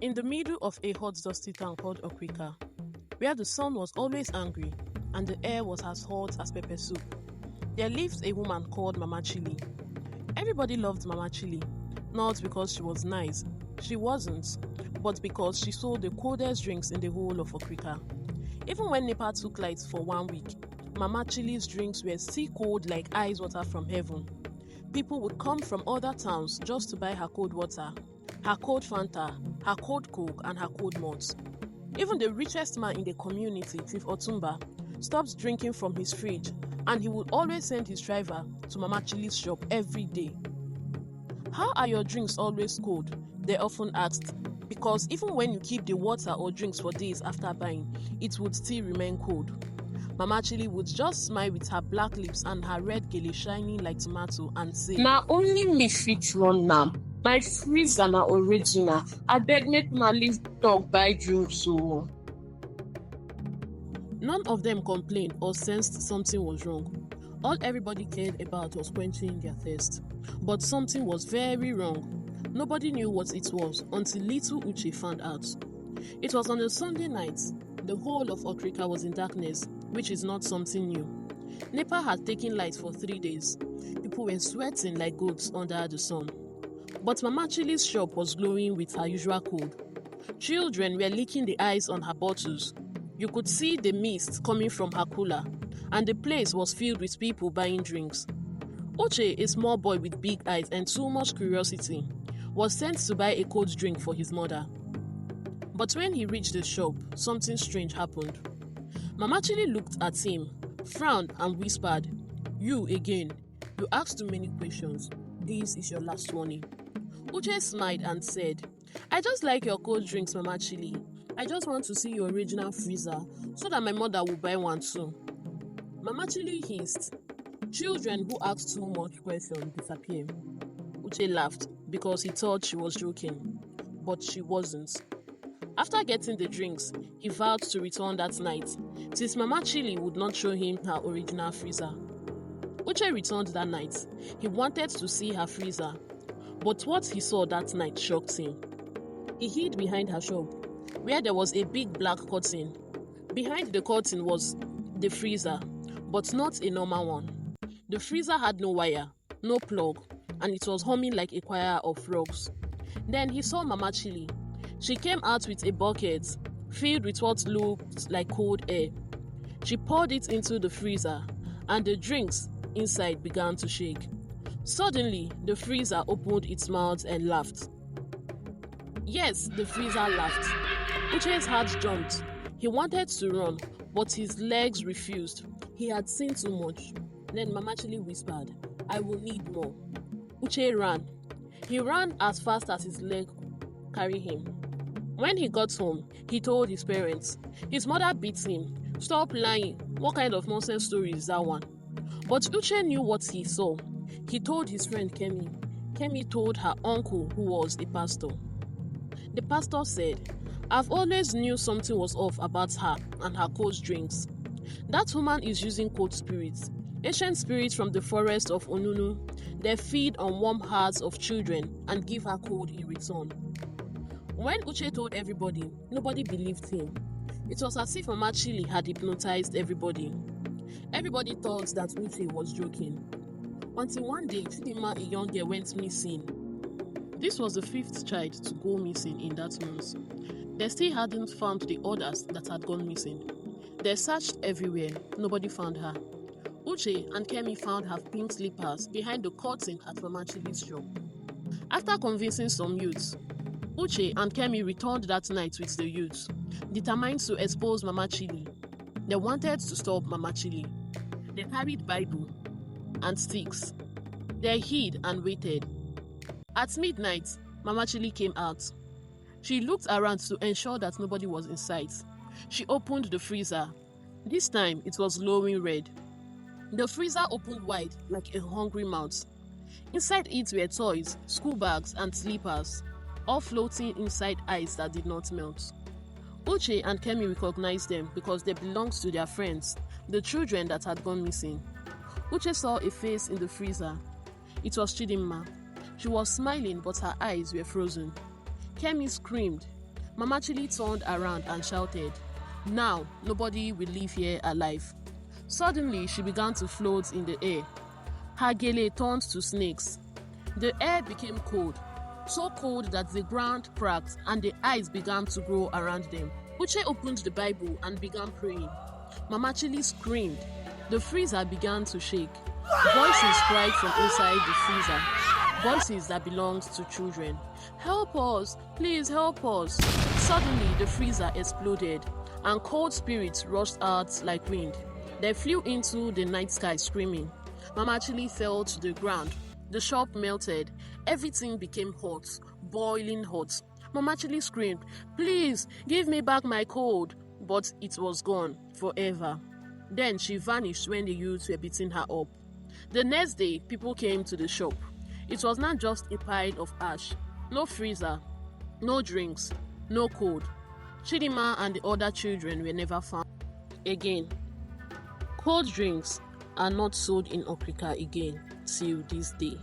In the middle of a hot, dusty town called Okirika, where the sun was always angry and the air was as hot as pepper soup, there lived a woman called Mama Chili. Everybody loved Mama Chili, not because she was nice, she wasn't, but because she sold the coldest drinks in the whole of Okirika. Even when NEPA took lights for 1 week, Mama Chili's drinks were still cold like ice water from heaven. People would come from other towns just to buy her cold water, her cold Fanta, her cold Coke, and her cold malts. Even the richest man in the community, Chief Otumba, stopped drinking from his fridge, and he would always send his driver to Mama Chili's shop every day. "How are your drinks always cold?" they often asked, because even when you keep the water or drinks for days after buying, it would still remain cold. Mama Chili would just smile with her black lips and her red gele shining like tomato and say, "Na only me fit run am. My freezer na original. Abeg make una leave talk buy drinks o." None of them complained or sensed something was wrong. All everybody cared about was quenching their thirst. But something was very wrong. Nobody knew what it was until little Uche found out. It was on a Sunday night. The whole of Okirika was in darkness, which is not something new. NEPA had taken light for 3 days. People were sweating like goats under the sun. But Mama Chili's shop was glowing with her usual cold. Children were licking the ice on her bottles. You could see the mist coming from her cooler, and the place was filled with people buying drinks. Uche, a small boy with big eyes and too much curiosity, was sent to buy a cold drink for his mother. But when he reached the shop, something strange happened. Mama Chili looked at him, frowned and whispered, "You again. You asked too many questions. This is your last warning." Uche smiled and said, "I just like your cold drinks, Mama Chili. I just want to see your original freezer so that my mother will buy one too." Mama Chili hissed, "Children who ask too much questions disappear." Uche laughed because he thought she was joking, but she wasn't. After getting the drinks, he vowed to return that night, since Mama Chili would not show him her original freezer. Uche returned that night. He wanted to see her freezer, but what he saw that night shocked him. He hid behind her shop, where there was a big black curtain. Behind the curtain was the freezer, but not a normal one. The freezer had no wire, no plug, and it was humming like a choir of frogs. Then he saw Mama Chili. She came out with a bucket filled with what looked like cold air. She poured it into the freezer, and the drinks inside began to shake. Suddenly, the freezer opened its mouth and laughed. Yes, the freezer laughed. Uche's heart jumped. He wanted to run, but his legs refused. He had seen too much. Then Mama Chili whispered, "I will need more." Uche ran. He ran as fast as his leg could carry him. When he got home, he told his parents. His mother beat him. "Stop lying. What kind of nonsense story is that one?" But Uche knew what he saw. He told his friend Kemi. Kemi told her uncle, who was a pastor. The pastor said, "I've always knew something was off about her and her cold drinks. That woman is using cold spirits, ancient spirits from the forest of Onunu. They feed on warm hearts of children and give her cold in return." When Uche told everybody, nobody believed him. It was as if Mama Chili had hypnotized everybody. Everybody thought that Uche was joking. Until one day, Chidinma, a young girl, went missing. This was the 5th child to go missing in that month. They still hadn't found the others that had gone missing. They searched everywhere. Nobody found her. Uche and Kemi found her pink slippers behind the curtain at Mama Chili's shop. After convincing some youths, Uche and Kemi returned that night with the youths, determined to expose Mama Chili. They wanted to stop Mama Chili. They carried Bible and sticks. They hid and waited. At midnight, Mama Chili came out. She looked around to ensure that nobody was in sight. She opened the freezer. This time, it was glowing red. The freezer opened wide like a hungry mouth. Inside it were toys, school bags, and slippers, all floating inside ice that did not melt. Uche and Kemi recognized them because they belonged to their friends, the children that had gone missing. Uche saw a face in the freezer. It was Chidinma. She was smiling, but her eyes were frozen. Kemi screamed. Mama Chili turned around and shouted, "Now, nobody will live here alive." Suddenly, she began to float in the air. Her gele turned to snakes. The air became cold, so cold that the ground cracked and the ice began to grow around them. Uche opened the Bible and began praying. Mama Chili screamed. The freezer began to shake. Voices cried from inside the freezer. Voices that belonged to children. "Help us! Please help us!" Suddenly, the freezer exploded, and cold spirits rushed out like wind. They flew into the night sky screaming. Mama Chili fell to the ground. The shop melted. Everything became hot, boiling hot. Mama Chili screamed, "Please, give me back my cold." But it was gone forever. Then she vanished when the youths were beating her up. The next day, people came to the shop. It was not just a pile of ash. No freezer, no drinks, no cold. Chidima and the other children were never found again. Cold drinks are not sold in Okirika again till this day.